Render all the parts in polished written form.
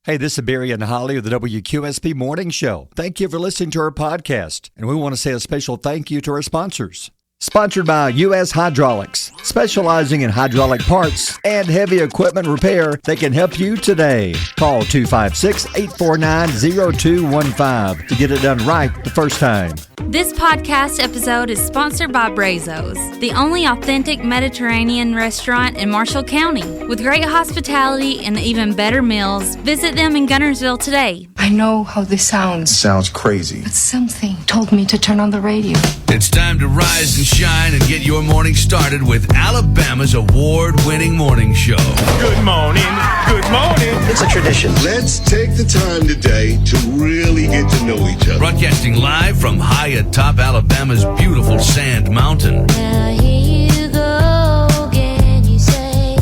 Hey, this is Barry and Holly of the WQSP Morning Show. Thank you for listening to our podcast, and we want to say a special thank you to our sponsors. Sponsored by U.S. Hydraulics, specializing in hydraulic parts and heavy equipment repair. They can help you today. Call 256-849-0215 to get it done right the first time. This podcast episode is sponsored by Brazos, the only authentic Mediterranean restaurant in Marshall County. With great hospitality and even better meals, visit them in Gunnersville today. I know how this sounds. Sounds crazy. But something told me to turn on the radio. It's time to rise and shine and get your morning started with Alabama's award-winning morning show. Good morning. Good morning. It's a tradition. Let's take the time today to really get to know each other. Broadcasting live from high atop Alabama's beautiful Sand Mountain. Now here you go again, you say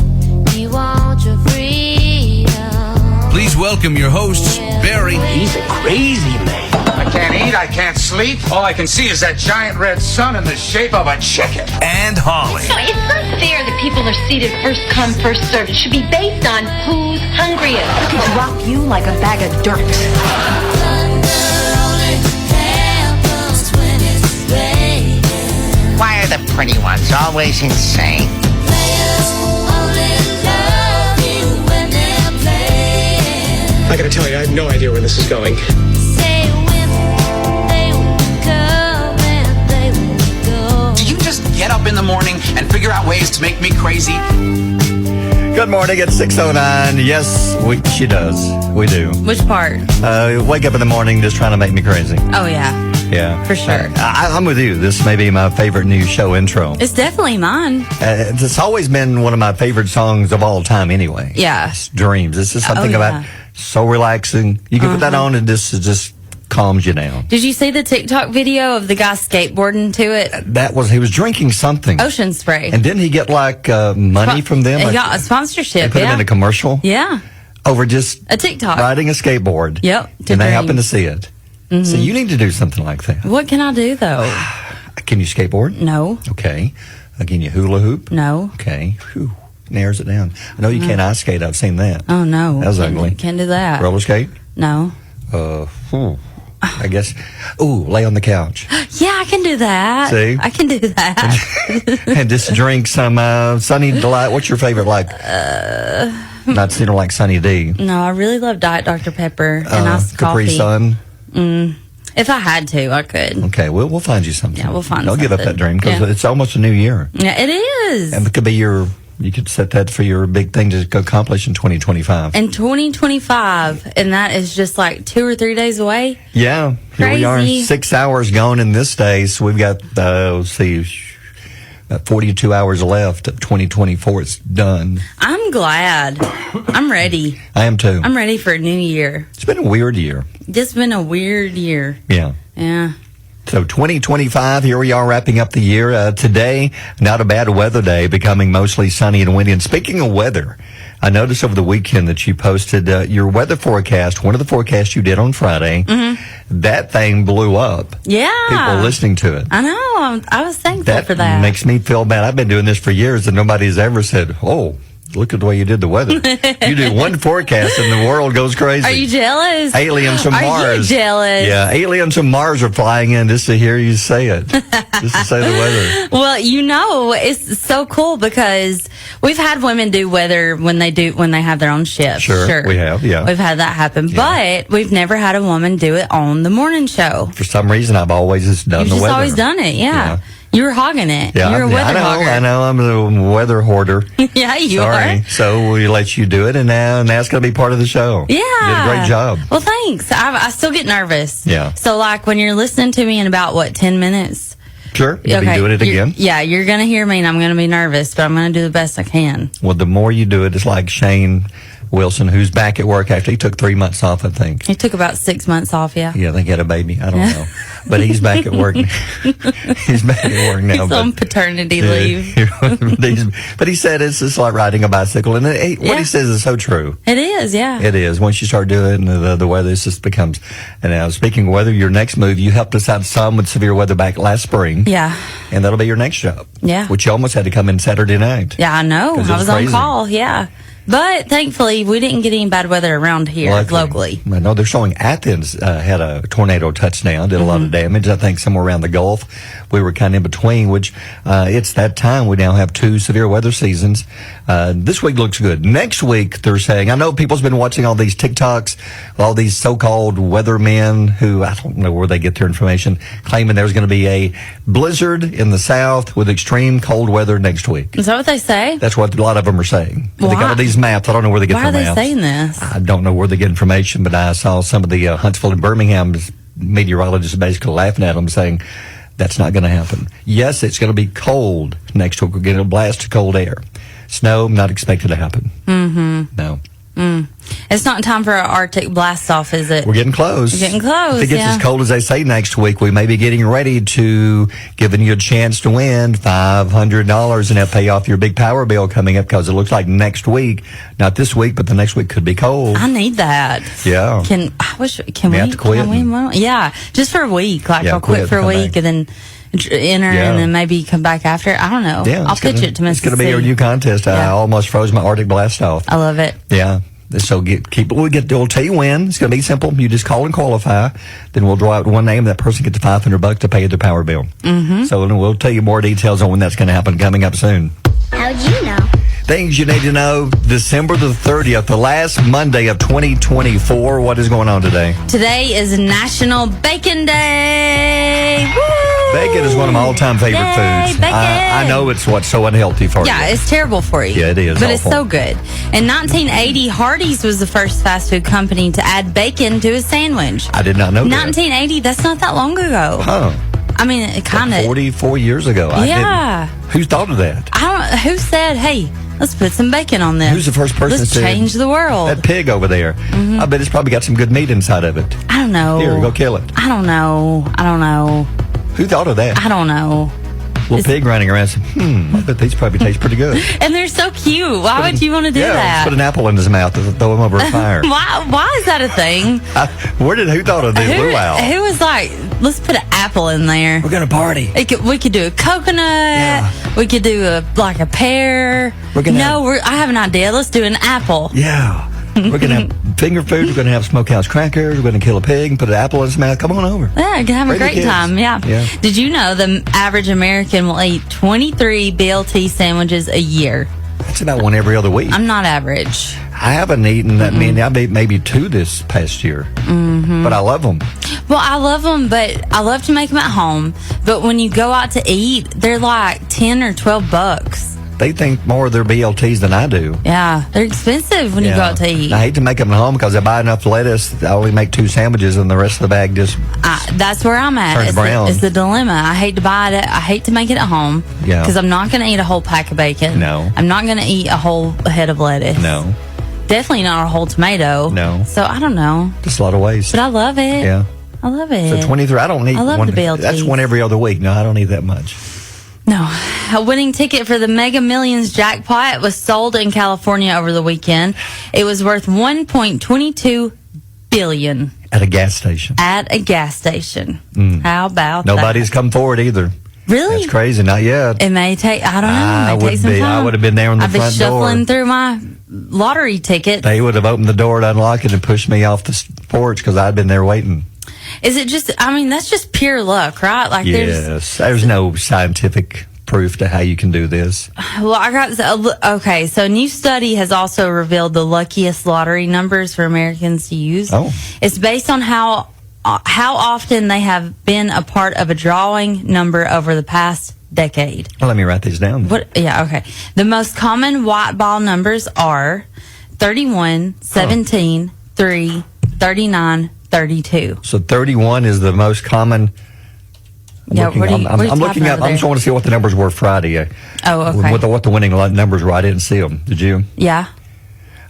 you want your freedom. Please welcome your hosts, Barry. He's a crazy man. I can't eat, I can't sleep. All I can see is that giant red sun in the shape of a chicken. And Holly. No, it's not fair that people are seated first come, first served. It should be based on who's hungriest. I could drop you like a bag of dirt. Why are the pretty ones always insane? I gotta tell you, I have no idea where this is going. Do you just get up in the morning and figure out ways to make me crazy? Good morning, it's 6:09. Yes, she does. We do. Which part? Wake up in the morning just trying to make me crazy. Oh, yeah. Yeah. For sure. I'm with you. This may be my favorite new show intro. It's definitely mine. It's always been one of my favorite songs of all time anyway. Yeah. It's Dreams. This is something yeah. about so relaxing. You can put that on and this just calms you down. Did you see the TikTok video of the guy skateboarding to it? He was drinking something. Ocean spray. And didn't he get money from them? He got a sponsorship. They put him in a commercial? Yeah. Over just a TikTok. Riding a skateboard. Yep. And they happen to see it. Mm-hmm. So you need to do something like that. What can I do though? Can you skateboard? No. Okay. Can you hula hoop? No. Okay. Whew. Narrows it down. I know you can't ice skate. I've seen that. Oh no. That was ugly. Can't do that. Roller skate? No. I guess. Ooh, lay on the couch. Yeah, I can do that. See? I can do that. And just drink some Sunny Delight. What's your favorite? Not like Sunny D. No, I really love Diet Dr. Pepper and iced Capri coffee. Sun. If I had to, I could. Okay, we'll find you something. Yeah, we'll find Don't something. give up that dream because it's almost a new year. Yeah, it is. And it could be you could set that for your big thing to go accomplish in 2025. In 2025, and that is just like 2 or 3 days away. Yeah, here we are, Crazy. 6 hours gone in this day, so we've got, about 42 hours left of 2024. It's done. I'm glad. I'm ready. I am too. I'm ready for a new year. It's been a weird year. Just been a weird year. Yeah. Yeah. So 2025, here we are wrapping up the year. Today, not a bad weather day, becoming mostly sunny and windy. And speaking of weather, I noticed over the weekend that you posted your weather forecast, one of the forecasts you did on Friday. Mm-hmm. That thing blew up. Yeah. People listening to it. I know. I was thankful for that. That makes me feel bad. I've been doing this for years and nobody's ever said, oh, look at the way you did the weather. You do one forecast and the world goes crazy. Are you jealous? Aliens from Mars. Are you jealous? Yeah, aliens from Mars are flying in just to hear you say it. Just to say the weather. Well, it's so cool because we've had women do weather when they have their own shift. Sure. We have, yeah. We've had that happen. Yeah. But we've never had a woman do it on the morning show. For some reason, I've always just done the weather. You've just always done it, yeah. You were hogging it. Yeah, You're a weather hogger. I know. I'm a weather hoarder. Yeah, you Sorry. are. So we let you do it, and now it's going to be part of the show. Yeah. You did a great job. Well, thanks. I still get nervous. Yeah. So, when you're listening to me in about, 10 minutes? Sure. You'll be doing it again. Yeah, you're going to hear me, and I'm going to be nervous, but I'm going to do the best I can. Well, the more you do it, it's like Shane Wilson, who's back at work after he took 3 months off, I think. He took about 6 months off, yeah. Yeah, I think he had a baby. I don't know. But he's back at work. He's back at work now. He's on paternity leave. But he said it's just like riding a bicycle. And what he says is so true. It is, yeah. It is. Once you start doing it, the weather just becomes. And now, speaking of weather, your next move, you helped us out some with severe weather back last spring. Yeah. And that'll be your next job. Yeah. Which you almost had to come in Saturday night. Yeah, I know. I was on call, yeah. But thankfully, we didn't get any bad weather around here locally. I know they're showing Athens had a tornado touchdown, did a lot of damage. I think somewhere around the Gulf. We were kind of in between, which it's that time. We now have 2 severe weather seasons. This week looks good. Next week, they're saying, I know people's been watching all these TikToks, all these so-called weathermen who, I don't know where they get their information, claiming there's going to be a blizzard in the south with extreme cold weather next week. Is that what they say? That's what a lot of them are saying. Why? They got all these maps. I don't know where they get Why their are maps. they saying this? I don't know where they get information, but I saw some of the Huntsville and Birmingham meteorologists basically laughing at them, saying that's not going to happen. Yes, it's going to be cold next week. We're getting a blast of cold air. Snow, not expected to happen. Mm-hmm. No. It's not time for an Arctic blast off, is it? We're getting close. We're getting close, If it gets yeah. as cold as they say next week, we may be getting ready to giving you a chance to win $500 and that pay off your big power bill coming up, because it looks like next week, not this week, but the next week could be cold. I need that. Yeah. Can we have to quit Can we? and- Yeah, just for a week. Like Yeah, I'll quit quit, for a come week back. and then enter Yeah. and then maybe come back after. I don't know. Yeah, I'll it's pitch gonna- it to It's going to be Mississippi. our new contest. I Yeah. almost froze my Arctic blast off. I love it. Yeah. So we'll tell you when. It's going to be simple. You just call and qualify. Then we'll draw out one name. That person gets the $500 to pay their power bill. Mm-hmm. So then we'll tell you more details on when that's going to happen coming up soon. How'd you know? Things you need to know. December the 30th, the last Monday of 2024. What is going on today? Today is National Bacon Day. Woo! Bacon is one of my all-time favorite Yay, foods. bacon. I know it's what's so unhealthy for you. Yeah, it's terrible for you. Yeah, it is But it's awful. so good. In 1980, Hardee's was the first fast food company to add bacon to a sandwich. I did not know that. 1980, that's not that long ago. Huh. I mean, it kind of. 44 years ago. Yeah. Who thought of that? Who said, hey, let's put some bacon on this? Who's the first person Let's that said, change the world. That pig over there. I bet it's probably got some good meat inside of it. I don't know. Here, go kill it. I don't know. Who thought of that? I don't know. Little pig running around said, I bet these probably taste pretty good. And they're so cute. Why would you want to do Let's that? put an apple in his mouth and throw him over a fire. Why is that a thing? Who thought of this luau? Who was like, let's put an apple in there? We're going to party. We could do a coconut. We could do a pear. I have an idea. Let's do an apple. Yeah. We're going to have finger food. We're going to have smokehouse crackers. We're going to kill a pig and put an apple in his mouth. Come on over. Yeah, you can have Bring a the great kids. time. Yeah. Did you know the average American will eat 23 BLT sandwiches a year? That's about one every other week. I'm not average. I haven't eaten that many. I've eaten maybe 2 this past year. But I love them. Well, I love them, but I love to make them at home. But when you go out to eat, they're like 10 or 12 bucks. They think more of their BLTs than I do. Yeah, they're expensive when you go out to eat. I hate to make them at home because I buy enough lettuce. I only make 2 sandwiches and the rest of the bag just that's where I'm at. turns brown. It's the dilemma. I hate to buy it. I hate to make it at home. Yeah. Because I'm not going to eat a whole pack of bacon. No. I'm not going to eat a whole head of lettuce. No. Definitely not a whole tomato. No. So I don't know. Just a lot of waste. But I love it. Yeah. I love it. So 23, I don't need I love one. the BLTs. That's one every other week. No, I don't need that much. No. A winning ticket for the Mega Millions jackpot was sold in California over the weekend. It was worth $1.22 billion. At a gas station. At a gas station. How about Nobody's come forward either. Really? That's crazy. Not yet. It may take, I don't know. It may take some time. I would have been there on the I've been front door. shuffling through my lottery ticket. They would have opened the door to unlock it and pushed me off the porch because I'd been there waiting. Is it just, that's just pure luck, right? Like There's no scientific proof to how you can do this. Okay, so a new study has also revealed the luckiest lottery numbers for Americans to use. Oh. It's based on how often they have been a part of a drawing number over the past decade. Well, let me write these down. Okay. The most common white ball numbers are 31, 17, 3, 39, 32. So 31 is the most common. I'm looking up. I just want to see what the numbers were Friday. Oh, okay. What the winning numbers were. I didn't see them. Did you? Yeah.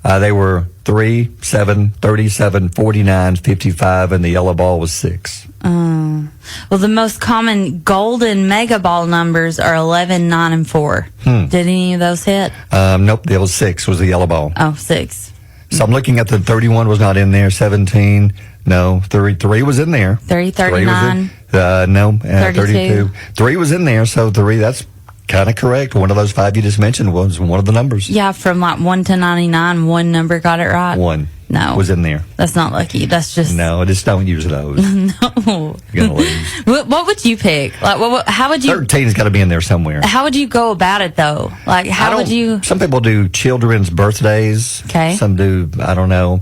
They were 3, 7, 37, 49, 55, and the yellow ball was 6. Well, the most common golden mega ball numbers are 11, 9, and 4. Did any of those hit? Nope. There was 6 was the yellow ball. Oh, 6. So I'm looking at the 31 was not in there. 17, no. 3 was in there. 3, 39. No. 32. 3 was in there. So 3, that's Kind of correct. One of those 5 you just mentioned was one of the numbers. Yeah, from like 1 to 99, one number got it right. One. No. Was in there. That's not lucky. That's just... No, just don't use those. No. You're going to lose. What would you pick? Like, how would you... 13's got to be in there somewhere. How would you go about it, though? Like, how would you... Some people do children's birthdays. Okay. Some do, I don't know,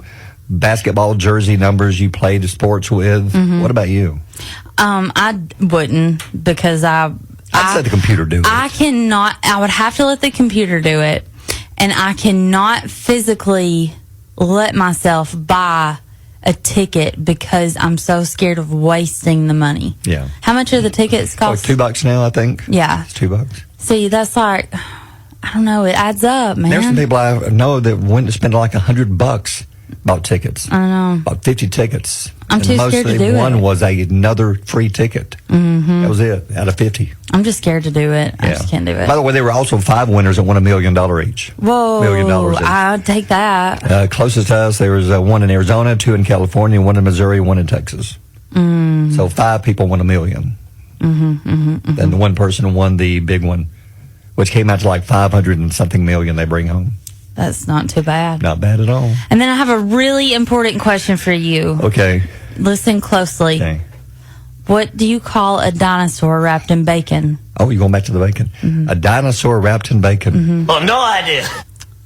basketball jersey numbers you played sports with. Mm-hmm. What about you? I wouldn't, because I'd let the computer do it. I would have to let the computer do it, and I cannot physically let myself buy a ticket because I'm so scared of wasting the money. Yeah. How much are the tickets cost? Like $2 now, I think. Yeah. It's $2. See, that's like, I don't know, it adds up, man. There's some people I know that went to spend like $100 bought tickets. I know. Bought 50 tickets. I'm too scared to do one it. was another free ticket. Mm-hmm. That was it, out of 50. I'm just scared to do it. I Yeah. just can't do it. By the way, there were also 5 winners that won $1 million each. Whoa. $1 million each. I'd take that. Closest to us, there was one in Arizona, 2 in California, 1 in Missouri, 1 in Texas. So 5 people won $1 million. Then the one person won the big one, which came out to like 500 and something million they bring home. That's not too bad. Not bad at all. And then I have a really important question for you. Okay. Listen closely. Okay. What do you call a dinosaur wrapped in bacon? Oh, you're going back to the bacon. A dinosaur wrapped in bacon. Oh, no idea.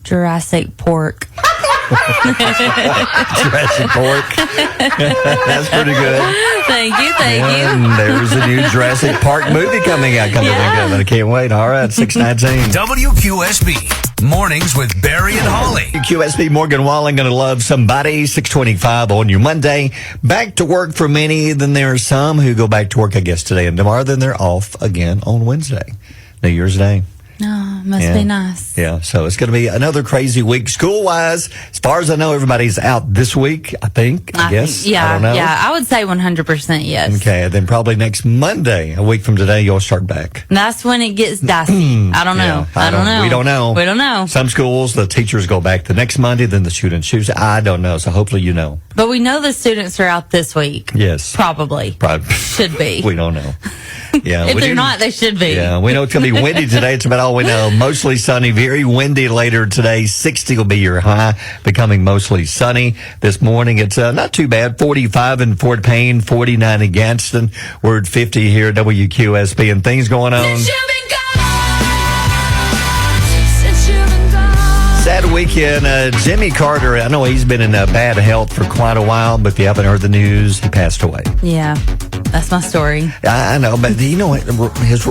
Jurassic pork. Jurassic Pork. That's pretty good. Thank you. And there's a new Jurassic Park movie coming out. I can't wait. All right, 619. WQSB Mornings with Barry and Holly. QSB Morgan Wallen, going to love somebody. 625 on your Monday. Back to work for many. Then there are some who go back to work, I guess, today and tomorrow. Then they're off again on Wednesday, New Year's Day. Oh, must be nice. Yeah, so it's going to be another crazy week school-wise. As far as I know, everybody's out this week, I guess. Yeah, I don't know. yeah. I would say 100% yes. Okay, then probably next Monday, a week from today, you'll start back. That's when it gets dicey. I don't know. Yeah, I don't know. We don't know. We don't know. Some schools, the teachers go back the next Monday, then the students choose. I don't know, so hopefully you know. But we know the students are out this week. Yes. Probably. Should be. We don't know. Yeah, If they're not, they should be. Yeah, we know it's going to be windy today. It's about all we know. Mostly sunny, very windy later today. 60 will be your high, becoming mostly sunny. This morning, it's not too bad. 45 in Fort Payne, 49 in Gadsden. We're at 50 here at WQSB, and things going on. Sad weekend. Jimmy Carter, I know he's been in bad health for quite a while, but if you haven't heard the news, he passed away. Yeah, that's my story. I know, but you know what? His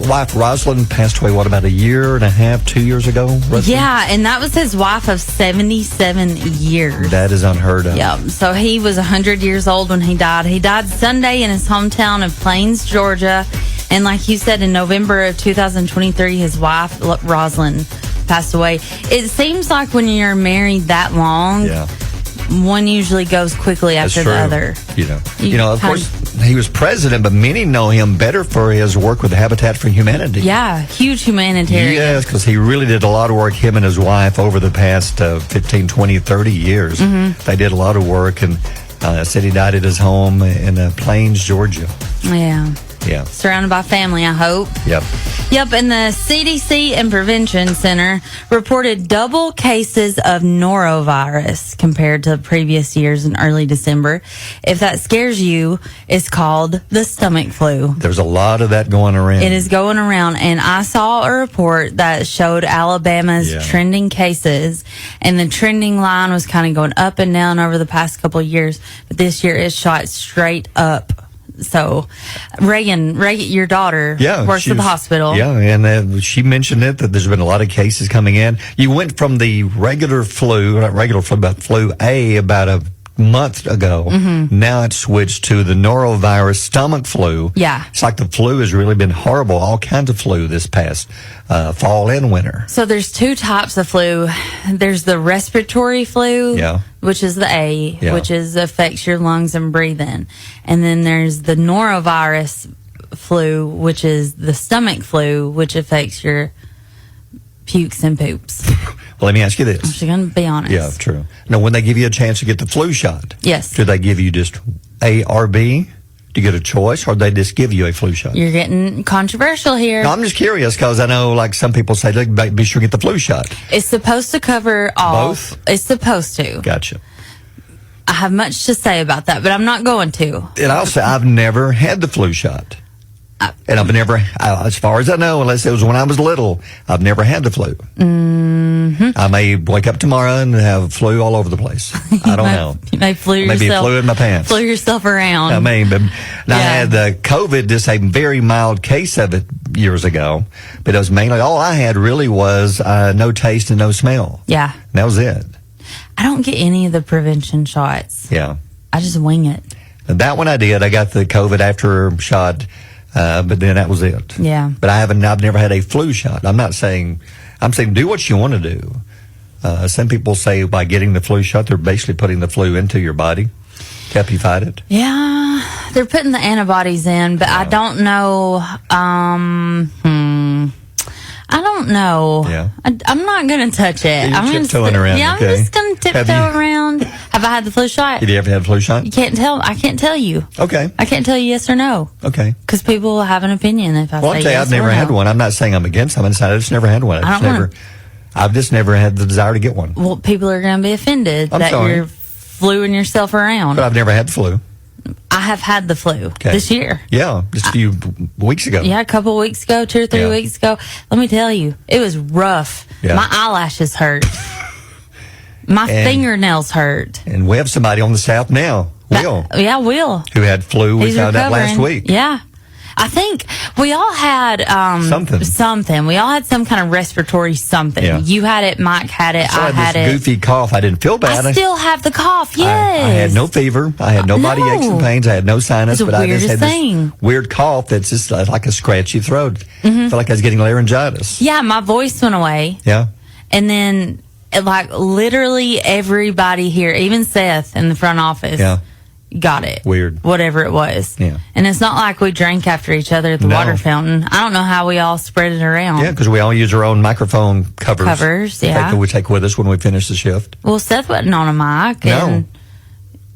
wife, Rosalind, passed away, about a year and a half, 2 years ago? Roughly? Yeah, and that was his wife of 77 years. That is unheard of. Yeah, so he was 100 years old when he died. He died Sunday in his hometown of Plains, Georgia. And like you said, in November of 2023, his wife, Rosalind, passed away. It seems like when you're married that long, one usually goes quickly after the other. You know, of course, he was president, but many know him better for his work with Habitat for Humanity. Yeah, huge humanitarian. Yes, because he really did a lot of work, him and his wife, over the past 15, 20, 30 years. They did a lot of work, and said he died at his home in Plains, Georgia. Yeah. Yeah. Surrounded by family, I hope. Yep. Yep, and the CDC and Prevention Center reported double cases of norovirus compared to previous years in early December. If that scares you, it's called the stomach flu. There's a lot of that going around. It is going around, and I saw a report that showed Alabama's trending cases, and the trending line was kind of going up and down over the past couple of years, but this year it shot straight up. So, Reagan, your daughter, works at the hospital. Yeah, and she mentioned it, that there's been a lot of cases coming in. You went from the regular flu, not regular flu, but flu A about a month ago. Now it's switched to the norovirus stomach flu. Yeah. It's like the flu has really been horrible, all kinds of flu this past fall and winter. So there's two types of flu. There's the respiratory flu, which is the A, which affects your lungs and breathing. And then there's the norovirus flu, which is the stomach flu, which affects your pukes and poops. Well, let me ask you this. I'm just going to be honest. Yeah, true. Now, when they give you a chance to get the flu shot, yes, do they give you just A or B? Do you get a choice, or they just give you a flu shot? You're getting controversial here. No, I'm just curious because I know, like, some people say, look, be sure to get the flu shot. It's supposed to cover all. Both? It's supposed to. Gotcha. I have much to say about that, but I'm not going to. And I'll say I've never had the flu shot. And I've never, as far as I know, unless it was when I was little, I've never had the flu. Mm-hmm. I may wake up tomorrow and have flu all over the place. I don't know. You may flu Maybe yourself. flu in my pants. Flu yourself around. I mean, but I had the COVID, just a very mild case of it years ago. But it was mainly, all I had really was no taste and no smell. Yeah. And that was it. I don't get any of the prevention shots. Yeah. I just wing it. And that one I did. I got the COVID after shot. But then that was it. Yeah. But I've never had a flu shot. I'm saying do what you want to do. Some people say by getting the flu shot, they're basically putting the flu into your body to help you fight it. Yeah. They're putting the antibodies in, but I don't know. I don't know. Yeah. I'm not going to touch it. You're I'm tiptoeing around, Yeah, okay. I'm just going to tiptoe around. Have I had the flu shot? Have you ever had a flu shot? You can't tell. I can't tell you. Okay. I can't tell you yes or no. Okay. Because people will have an opinion if I Well, say I'll tell you, yes I've never or had no. one. I'm not saying I'm against them. I just never had one. I've just never had the desire to get one. Well, people are going to be offended I'm that sorry. you're fluing yourself around. But I've never had the flu. I have had the flu this year. Yeah, just a few weeks ago. Yeah, a couple weeks ago, 2 or 3 weeks ago. Let me tell you, it was rough. Yeah. My eyelashes hurt. My fingernails hurt. And we have somebody on the staff now, Will, Will. who had flu. We He's found out last recovering. week. Yeah. I think we all had something. We all had some kind of respiratory something. Yeah. You had it, Mike had it, So I had this it. goofy cough. I didn't feel bad. I still have the cough, yes. I had no fever. I had no body aches and pains. I had no sinus. It's the but I just had weirdest thing. this weird cough that's just like a scratchy throat. Mm-hmm. I felt like I was getting laryngitis. Yeah, my voice went away. Yeah. And then, like, literally everybody here, even Seth in the front office, got it. Weird. Whatever it was. Yeah. And it's not like we drank after each other at the No. water fountain. I don't know how we all spread it around. Yeah, because we all use our own microphone covers. Yeah. We take with us when we finish the shift. Well, Seth wasn't on a mic. No.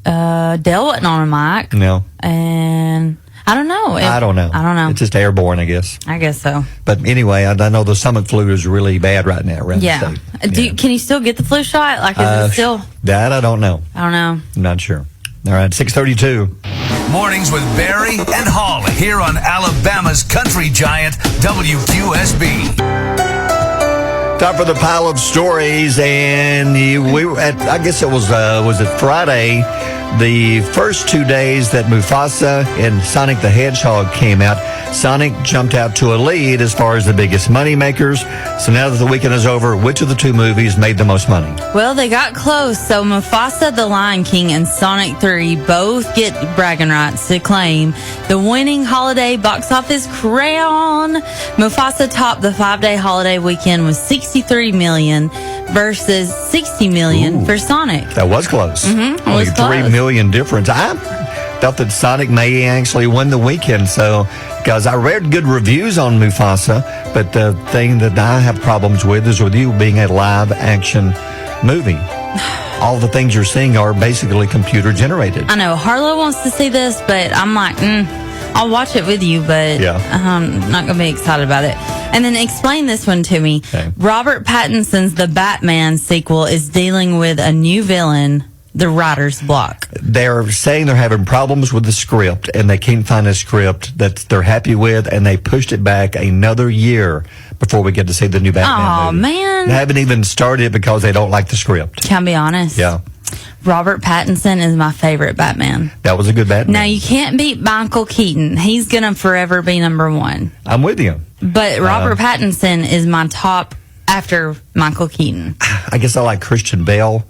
And Dale wasn't on a mic. No. And I don't know. I don't know. It's just airborne, I guess. I guess so. But anyway, I know the summer flu is really bad right now around Yeah. the state. Can you still get the flu shot? Like, is it still? That I don't know. I don't know. I'm not sure. All right, 6:32. Mornings with Barry and Holly here on Alabama's country giant WQSB. Time for the pile of stories, and we were at, I guess it was it Friday, the first 2 days that Mufasa and Sonic the Hedgehog came out. Sonic jumped out to a lead as far as the biggest money makers. So now that the weekend is over, which of the two movies made the most money? Well, they got close. So Mufasa, the Lion King, and Sonic 3 both get bragging rights to claim the winning holiday box office crown. Mufasa topped the 5-day holiday weekend with $63 million versus $60 million for Sonic. That was close. Mm-hmm. Only $3 million difference. I felt that Sonic may actually win the weekend. So, because I read good reviews on Mufasa, but the thing that I have problems with is with you being a live action movie. All the things you're seeing are basically computer generated. I know Harlow wants to see this, but I'm like, I'll watch it with you, but I'm not going to be excited about it. And then explain this one to me. Okay. Robert Pattinson's The Batman sequel is dealing with a new villain, the writer's block. They're saying they're having problems with the script, and they can't find a script that they're happy with, and they pushed it back another year before we get to see the new Batman movie. Man. They haven't even started because they don't like the script. Can I be honest? Yeah. Robert Pattinson is my favorite Batman. That was a good Batman. Now, you can't beat Michael Keaton. He's going to forever be number one. I'm with you. But Robert Pattinson is my top after Michael Keaton. I guess I like Christian Bale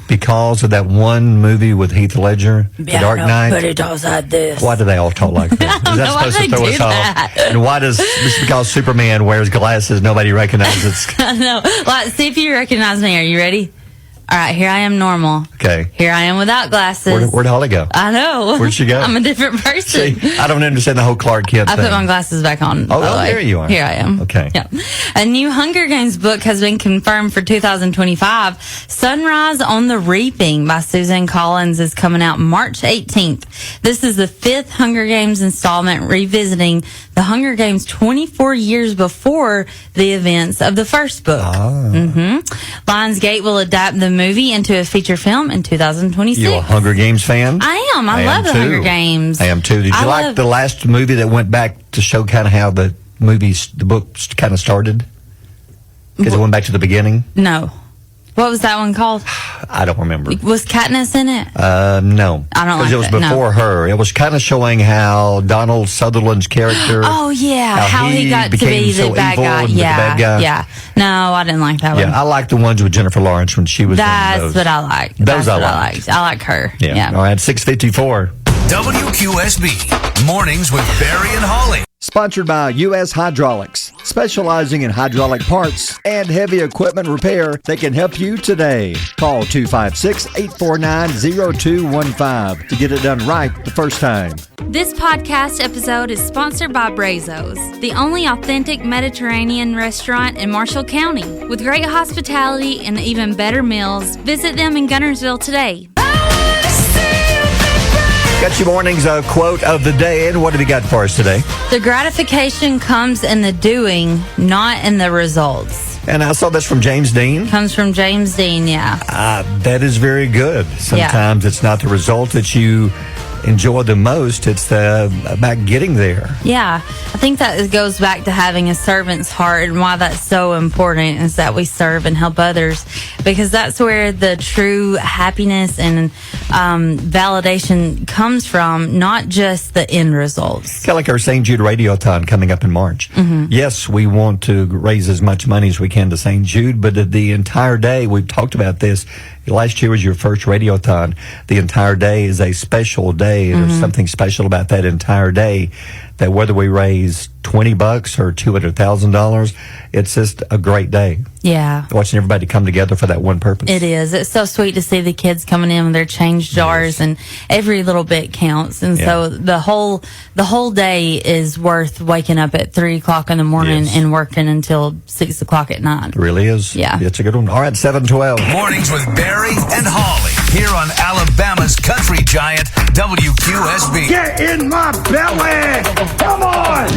because of that one movie with Heath Ledger, The Dark Knight. But he talks like this. Why do they all talk like that? Is that know why supposed to they throw do us that. off? And why does, just because Superman wears glasses, nobody recognizes? I know. Like, see if you recognize me. Are you ready? All right, here I am normal. Okay. Here I am without glasses. Where'd Holly go? I know. Where'd she go? I'm a different person. See, I don't understand the whole Clark Kent I thing. put my glasses back on. by the way. There you are. Here I am. Okay. Yeah. A new Hunger Games book has been confirmed for 2025. Sunrise on the Reaping by Susan Collins is coming out March 18th. This is the 5th Hunger Games installment revisiting the Hunger Games 24 years before the events of the first book. Lionsgate will adapt the movie into a feature film in 2026. You a Hunger Games fan? I am. I love the Hunger Games. I am too. Did you like the last movie that went back to show kind of how the book kind of started? Because it went back to the beginning? No. What was that one called? I don't remember. Was Katniss in it? No. I don't like Because it was that, no. before her. It was kind of showing how Donald Sutherland's character. Oh, yeah. How he got to became be the so bad evil guy. and the Yeah. bad guy. Yeah. No, I didn't like that one. Yeah, I like the ones with Jennifer Lawrence when she was in That's those. what I liked. Those That's I what liked. I like her. Yeah. All right, 6:54. WQSB. Mornings with Barry and Holly. Sponsored by U.S. Hydraulics, specializing in hydraulic parts and heavy equipment repair. They can help you today. Call 256-849-0215 to get it done right the first time. This podcast episode is sponsored by Brazos, the only authentic Mediterranean restaurant in Marshall County. With great hospitality and even better meals, visit them in Gunnersville today. Got your morning's quote of the day, and what have you got for us today? The gratification comes in the doing, not in the results. And I saw this from James Dean. Comes from James Dean, yeah. That is very good. Sometimes it's not the result that you enjoy the most, it's about getting there. Yeah, I think that goes back to having a servant's heart, and why that's so important is that we serve and help others, because that's where the true happiness and validation comes from, not just the end results. Kind of like our St. Jude Radiothon coming up in March. Yes, we want to raise as much money as we can to St. Jude, but the entire day, we've talked about this. Last year was your first Radiothon. The entire day is a special day. There's something special about that entire day, that whether we raise $20 or $200,000, it's just a great day. Yeah. Watching everybody come together for that one purpose. It is. It's so sweet to see the kids coming in with their change jars, and every little bit counts. And so the whole day is worth waking up at 3:00 in the morning and working until 6:00 at night. It really is. Yeah. It's a good one. All right, 7:12. Mornings with Barry and Holly here on Alabama's country giant WQSB. Get in my belly! Come on!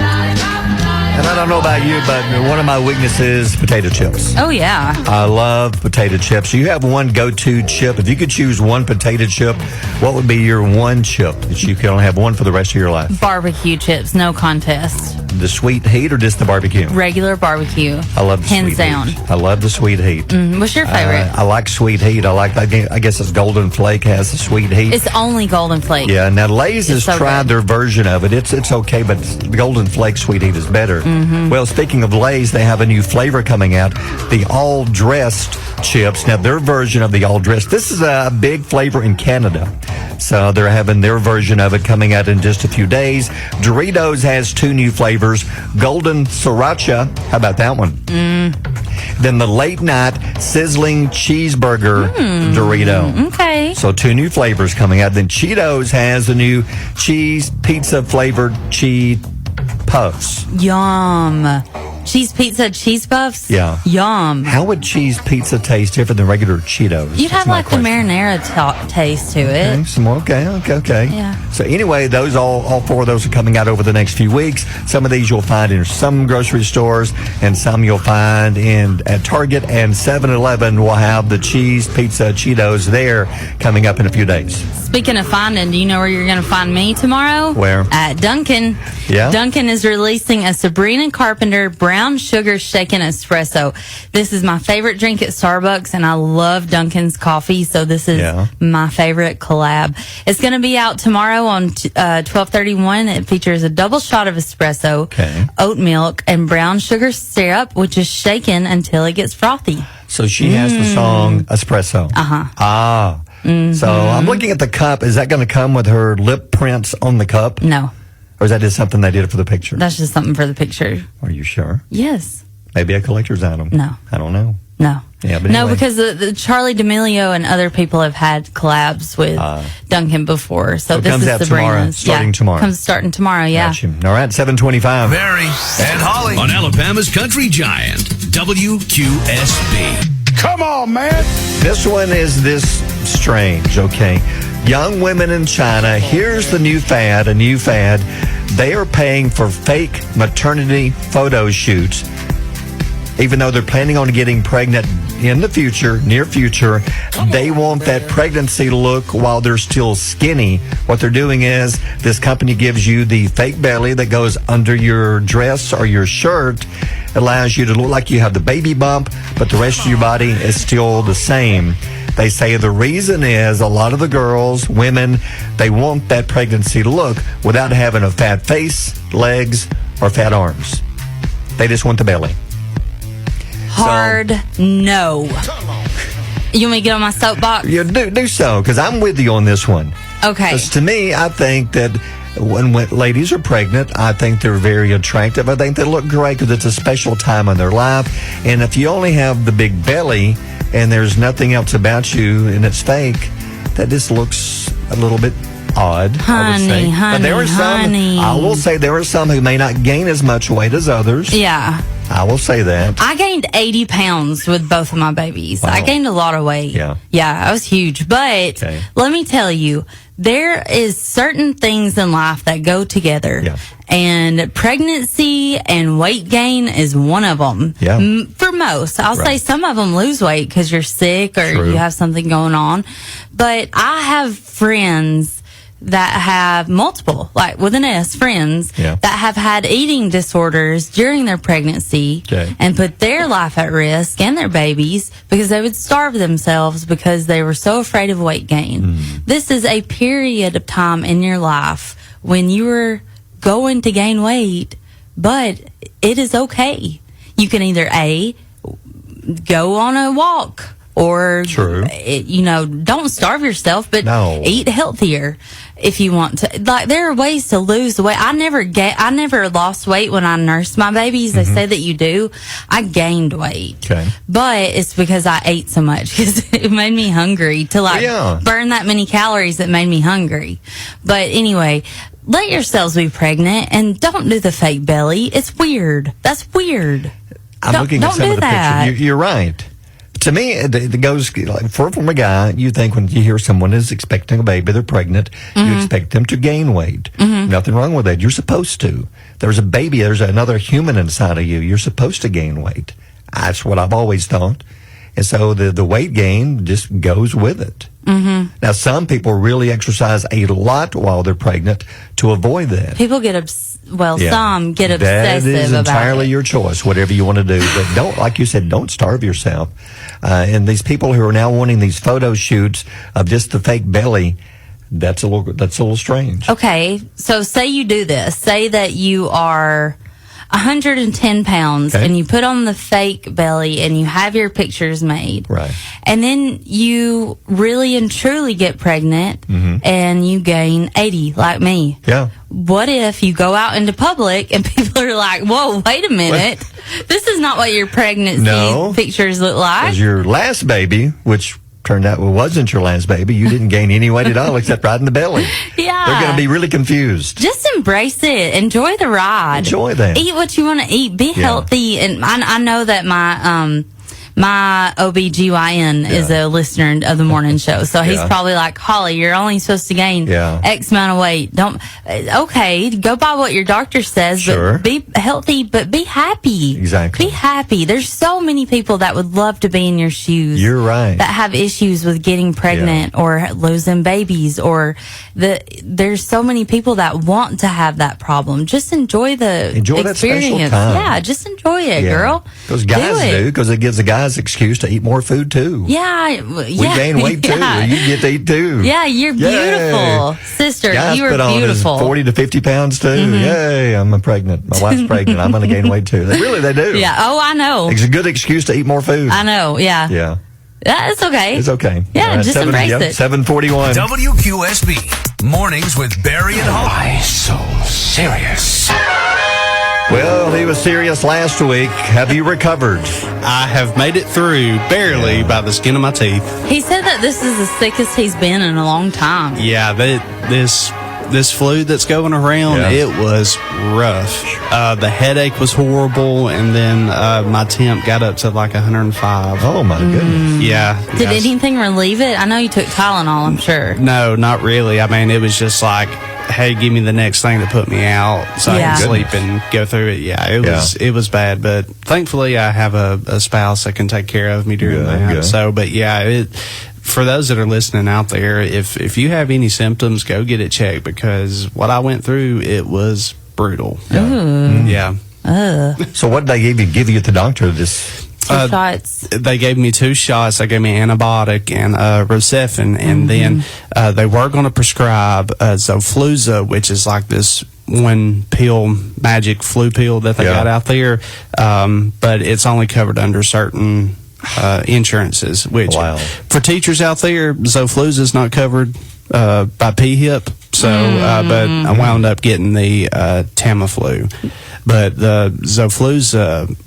And I don't know about you, but one of my weaknesses is potato chips. Oh, yeah. I love potato chips. You have one go-to chip. If you could choose one potato chip, what would be your one chip that you can only have one for the rest of your life? Barbecue chips, no contest. The sweet heat or just the barbecue? Regular barbecue. I love the Hands sweet down. heat. I love the sweet heat. What's your favorite? I like sweet heat. I guess it's Golden Flake has the sweet heat. It's only Golden Flake. Yeah, now Lay's has so tried good. their version of it. It's okay, but the Golden Flake sweet heat is better. Well, speaking of Lay's, they have a new flavor coming out, the all-dressed chips. Now, their version of the all-dressed, this is a big flavor in Canada. So they're having their version of it coming out in just a few days. Doritos has two new flavors, Golden Sriracha. How about that one? Then the late night sizzling cheeseburger Dorito. Okay. So two new flavors coming out. Then Cheetos has the new cheese pizza flavored cheese puffs. Yum. Cheese pizza, cheese puffs? Yeah. Yum. How would cheese pizza taste different than regular Cheetos? You'd have That's my like the question. marinara taste to it. Okay, some more. Okay. Yeah. So anyway, those all four of those are coming out over the next few weeks. Some of these you'll find in some grocery stores, and some you'll find at Target and 7-Eleven. Will have the cheese pizza Cheetos there coming up in a few days. Speaking of finding, do you know where you're going to find me tomorrow? Where? At Dunkin'. Yeah? Dunkin' is releasing a Sabrina Carpenter brown sugar shaken espresso. This is my favorite drink at Starbucks, and I love Dunkin's coffee, so this is my favorite collab. It's going to be out tomorrow on 12/31. It features a double shot of espresso, oat milk, and brown sugar syrup, which is shaken until it gets frothy. So she has the song Espresso. Ah. So I'm looking at the cup. Is that going to come with her lip prints on the cup? No. Or is that just something they did for the picture? That's just something for the picture. Are you sure? Yes. Maybe a collector's item. No. I don't know. No. Yeah, but No, anyway. because the Charlie D'Amelio and other people have had collabs with Dunkin' before. So it this comes is out Sabrina's. tomorrow, starting tomorrow. Comes starting tomorrow, yeah. Gotcha. All right, 7:25. Barry and Holly on Alabama's Country Giant, WQSB. Come on, man. This one is this strange, okay? Young women in China, here's the new fad, They are paying for fake maternity photo shoots, even though they're planning on getting pregnant in the future, near future. They want that pregnancy look while they're still skinny. What they're doing is this company gives you the fake belly that goes under your dress or your shirt. It allows you to look like you have the baby bump, but the rest of your body is still the same. They say the reason is a lot of the girls, women, they want that pregnancy look without having a fat face, legs, or fat arms. They just want the belly. Hard no. You want me to get on my soapbox? You do so, because I'm with you on this one. Okay. Because to me, I think that when ladies are pregnant, I think they're very attractive. I think they look great because it's a special time in their life. And if you only have the big belly and there's nothing else about you and it's fake, that just looks a little bit odd, I would say. But there are some, I will say there are some who may not gain as much weight as others. Yeah. I will say that. I gained 80 pounds with both of my babies. Wow. I gained a lot of weight. Yeah. Yeah, I was huge. But let me tell you, there is certain things in life that go together. Yeah. And pregnancy and weight gain is one of them. Yeah. For most. I'll say Right. some of them lose weight because you're sick or True. you have something going on. But I have friends that have multiple, like with an S, friends Yeah. that have had eating disorders during their pregnancy Okay. and put their life at risk and their babies because they would starve themselves because they were so afraid of weight gain. This is a period of time in your life when you were going to gain weight, but it is okay. You can either go on a walk or, True. don't starve yourself, but No. eat healthier if you want to. Like, there are ways to lose the weight. I never lost weight when I nursed my babies. They say that you do. I gained weight. Okay. But it's because I ate so much because it made me hungry to burn that many calories that made me hungry. But anyway, let yourselves be pregnant and don't do the fake belly. It's weird. That's weird. I'm looking at don't some do of the that. pictures. You're right. To me, it goes like from a guy. You think when you hear someone is expecting a baby, they're pregnant, you expect them to gain weight. Nothing wrong with that. You're supposed to. There's a baby. There's another human inside of you. You're supposed to gain weight. That's what I've always thought. And so the weight gain just goes with it. Now, some people really exercise a lot while they're pregnant to avoid that. People get some get obsessive That is about entirely it. your choice, whatever you want to do. But don't, like you said, don't starve yourself. And these people who are now wanting these photo shoots of just the fake belly, that's a little strange. Okay, so say you do this. Say that you are 110 pounds and you put on the fake belly and you have your pictures made. Right. And then you really and truly get pregnant and you gain 80 like me. Yeah. What if you go out into public and people are like, whoa, wait a minute. This is not what your pregnancy pictures look like. Because your last baby, which turned out wasn't your last baby, you didn't gain any weight at all except right in the belly. Yeah. They're going to be really confused. Just embrace it. Enjoy the ride. Enjoy that. Eat what you want to eat. Be healthy. And I know that my OBGYN is a listener of the morning show. So he's probably like, Holly, you're only supposed to gain X amount of weight. Okay, go by what your doctor says, but be healthy, but be happy. Exactly. Be happy. There's so many people that would love to be in your shoes. You're right. That have issues with getting pregnant or losing babies, or there's so many people that want to have that problem. Just enjoy the that experience. special time. Yeah, just enjoy it, girl. Because guys do, because it gives the guys excuse to eat more food too. Yeah, We gain weight too. You get to eat too. Yeah, you're beautiful, sister. Guys You are put on beautiful. 40 to 50 pounds too. Yay! I'm pregnant. My wife's pregnant. I'm going to gain weight too. They do. Yeah. Oh, I know. It's a good excuse to eat more food. I know. Yeah. Yeah. Yeah, it's okay. It's okay. Yeah, All right, just embrace it. 7:41. 7:41. WQSB Mornings with Barry and Holly. Why so serious? Well, he was serious last week. Have you recovered? I have made it through barely by the skin of my teeth. He said that this is the sickest he's been in a long time. Yeah, this flu that's going around, it was rough. The headache was horrible, and then my temp got up to like 105. Oh my goodness! Yeah. Did anything relieve it? I know you took Tylenol, I'm sure. No, not really. I mean, it was just like, hey, give me the next thing to put me out so I can sleep and go through it. Yeah, it was bad, but thankfully I have a spouse that can take care of me during that. Good. So, but yeah, for those that are listening out there, if you have any symptoms, go get it checked, because what I went through, it was brutal. Yeah. So what did they give you at the doctor? This. Shots. They gave me 2 shots. They gave me antibiotic and Rocephin, and then they were going to prescribe Zofluza, which is like this 1-pill magic flu pill that they got out there, but it's only covered under certain insurances. Which for teachers out there, Zofluza is not covered by PHIP. So, but I wound up getting the Tamiflu, but the Zofluza,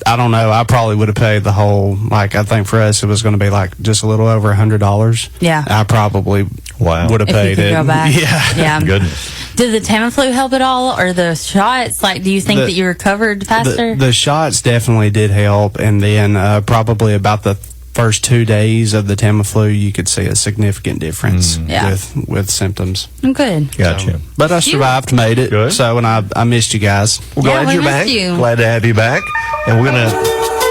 I don't know. I probably would have paid the whole, like, I think for us it was going to be like just a little over $100. Yeah. I probably would have paid it. Go back. Yeah. Goodness. Did the Tamiflu help at all, or the shots? Like, do you think that you recovered faster? The shots definitely did help, and then probably about the first 2 days of the Tamiflu, you could see a significant difference with symptoms. Good. Gotcha. But I survived, made it. Good. So, and I missed you guys. Well, glad you're back. Glad to have you back. And we're going to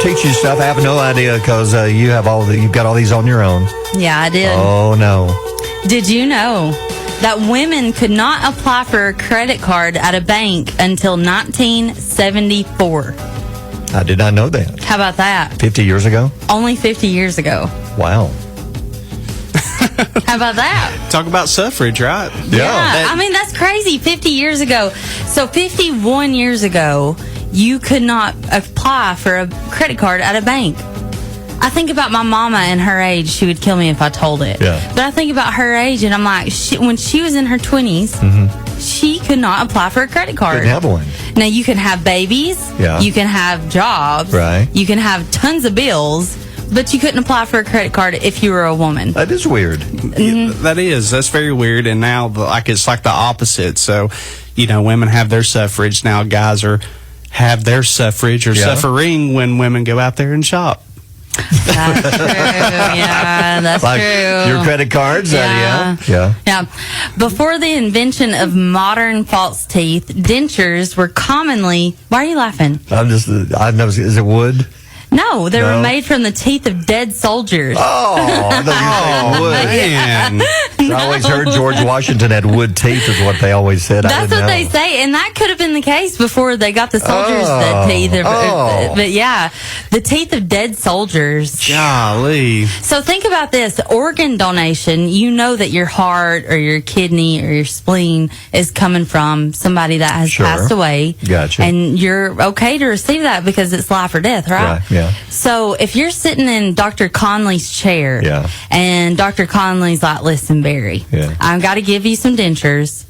teach you stuff. I have no idea, because you've got all these on your own. Yeah, I did. Oh, no. Did you know that women could not apply for a credit card at a bank until 1974? I did not know that. How about that? 50 years ago? Only 50 years ago. Wow. How about that? Talk about suffrage, right? Yeah. I mean, that's crazy. 50 years ago. So 51 years ago, you could not apply for a credit card at a bank. I think about my mama and her age. She would kill me if I told it. Yeah. But I think about her age, and I'm like, when she was in her 20s, she could not apply for a credit card. Couldn't have one. Now, you can have babies. Yeah. You can have jobs. Right. You can have tons of bills, but you couldn't apply for a credit card if you were a woman. That is weird. That's very weird. And now, like, it's like the opposite. So, women have their suffrage. Now guys have their suffrage or suffering when women go out there and shop. That's true. Yeah, that's like true. Your credit cards? Yeah. Before the invention of modern false teeth, dentures were commonly... Why are you laughing? I've never seen... Is it wood? No, they were made from the teeth of dead soldiers. Oh, I thought you said wood. Man. I always heard George Washington had wood teeth is what they always said. That's what they say, and that could have been the case before they got the soldiers' teeth. But yeah, the teeth of dead soldiers. Golly. So think about this. Organ donation, you know that your heart or your kidney or your spleen is coming from somebody that has passed away. Gotcha. And you're okay to receive that because it's life or death, right? Yeah. So if you're sitting in Dr. Conley's chair and Dr. Conley's like, listen, Barry, I've got to give you some dentures.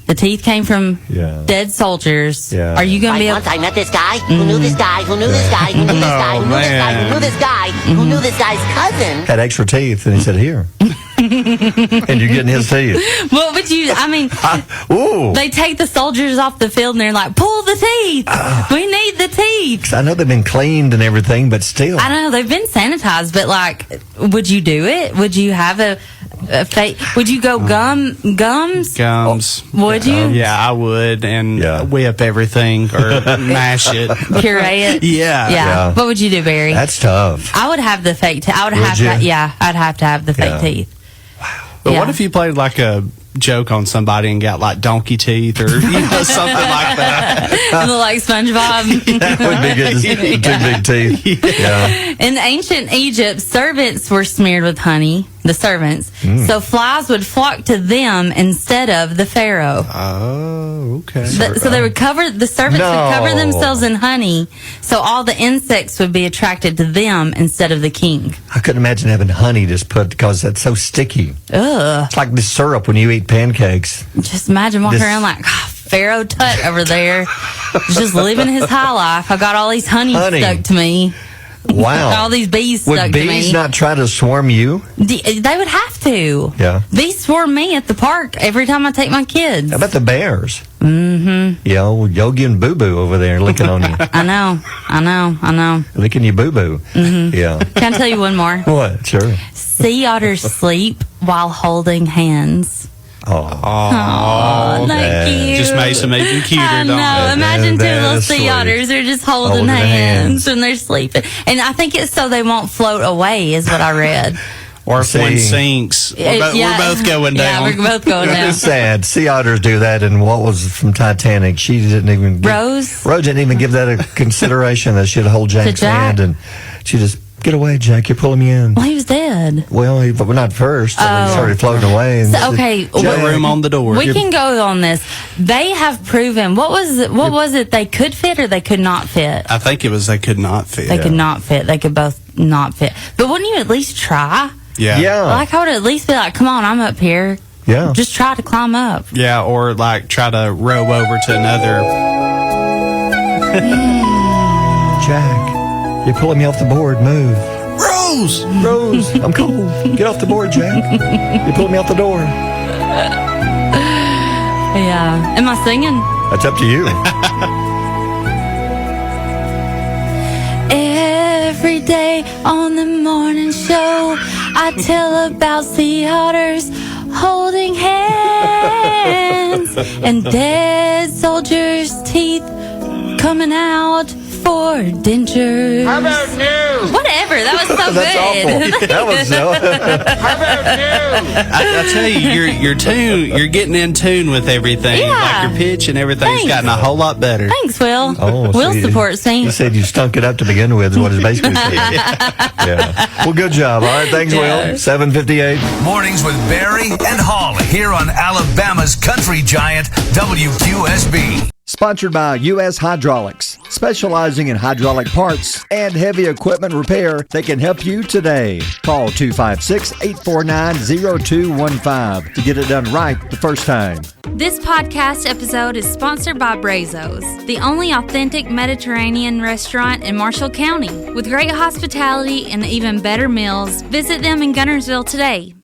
The teeth came from dead soldiers. Yeah. Are you going to be able... Once I met this guy who knew this guy, who knew this guy, who knew this guy, who knew this guy, who knew this guy, who knew this guy's cousin. Had extra teeth, and he said, here. And you're getting his teeth. Well, but they take the soldiers off the field and they're like, pull the teeth. We need the teeth. I know they've been cleaned and everything, but still. I know they've been sanitized, but like, would you do it? Would you have a would you go gums? Gums. Would you? Yeah, I would, and whip everything or mash it. Puree it? Yeah. What would you do, Barry? That's tough. I would have the fake teeth. I'd have to have the fake teeth. But what if you played like a joke on somebody and got like donkey teeth or something like that? Look like SpongeBob. That would be good. Two big teeth. Yeah. In ancient Egypt, servants were smeared with honey. The servants. So flies would flock to them instead of the pharaoh. Oh, okay. So they would the servants would cover themselves in honey, so all the insects would be attracted to them instead of the king. I couldn't imagine having honey just put, because that's so sticky. Ugh. It's like the syrup when you eat pancakes. Just imagine walking around like, Pharaoh Tut over there, just living his high life. I got all these honey stuck to me. Wow. All these bees stuck Would to me. bees not try to swarm you? They would have to. Yeah. Bees swarm me at the park every time I take my kids. How about the bears? Mm-hmm. Yeah, old Yogi and Boo Boo over there licking on you. I know. Licking you Boo Boo. Mm-hmm. Yeah. Can I tell you one more? What? Sure. Sea otters sleep while holding hands. Oh, thank you. Just makes them even cuter, I know. don't it? Imagine two That little is sea sweet. otters. They're just holding hands and they're sleeping. And I think it's so they won't float away, is what I read. Or if one sinks, we're both going down. Yeah, we're both going down. It's sad. Sea otters do that. And what was from Titanic? She didn't even. Rose didn't even give that a consideration that she'd hold Jack's hand, and she just get away, Jack. You're pulling me in. Well, he was dead. Well, but not first. So he started floating away. And So, okay, said, Jack, room on the door. We can go on this. They have proven what was it they could fit or they could not fit? I think it was they could not fit. They could not fit. They could both not fit. But wouldn't you at least try? Yeah. Like I would at least be like, come on, I'm up here. Yeah. Just try to climb up. Yeah, or like try to row over to another. Jack, you're pulling me off the board. Move. Rose, I'm cold. Get off the board, Jack. You're pulling me off the door. Yeah. Am I singing? That's up to you. Every day on the morning show, I tell about sea otters holding hands and dead soldiers' teeth coming out for dentures. How about news? Whatever. That was so That's good. awful. That was so. How about news? I tell you, you're getting in tune with everything. Yeah. Like your pitch and everything's Thanks. gotten a whole lot better. Thanks, Will. Oh, Will so supports me. He said you stunk it up to begin with, is what his basically said. Yeah. Well, good job. All right, thanks, Will. 7:58. Mornings with Barry and Holly here on Alabama's country giant WQSB. Sponsored by U.S. Hydraulics, specializing in hydraulic parts and heavy equipment repair. They can help you today. Call 256-849-0215 to get it done right the first time. This podcast episode is sponsored by Brazos, the only authentic Mediterranean restaurant in Marshall County. With great hospitality and even better meals, visit them in Gunnersville today.